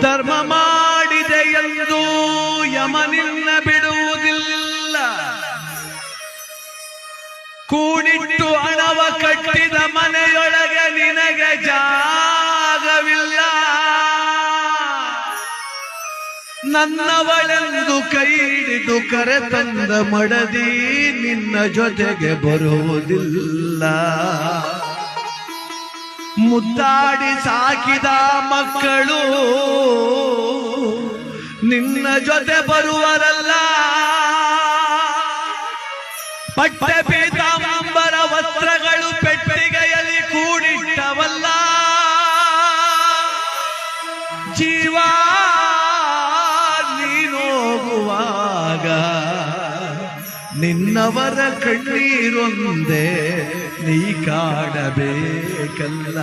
ಧರ್ಮ ಮಾಡಿದೆ ಎಂದು ಯಮನಿನ್ನ ಬಿಡುವುದಿಲ್ಲ. ಕೂಡಿಟ್ಟು ಹಣವ ಕಟ್ಟಿದ ಮನೆಯೊಳಗೆ ನಿನಗೆ ಜಾಗವಿಲ್ಲ. ನನ್ನವಳೆಂದು ಕೈ ಹಿಡಿದು ಕರೆ ತಂದ ಮಡದಿ ನಿನ್ನ ಜೊತೆಗೆ ಬರುವುದಿಲ್ಲ. ಮುದ್ದಾಡಿ ಸಾಕಿದ ಮಕ್ಕಳು ನಿನ್ನ ಜೊತೆ ಬರುವರಲ್ಲ. ಪಟ್ಟೆ ಪೀತಾಂಬರ ವಸ್ತ್ರಗಳು ಪೆಟ್ಟಿಗೆಯಲ್ಲಿ ಕೂಡಿಟ್ಟವಲ್ಲ. ಜೀವ ನೀನೋಗುವಾಗ ನಿನ್ನವರ ಕಣ್ಣೀರೊಂದೇ ನೀ ಕಾಣಬೇಕಲ್ಲ.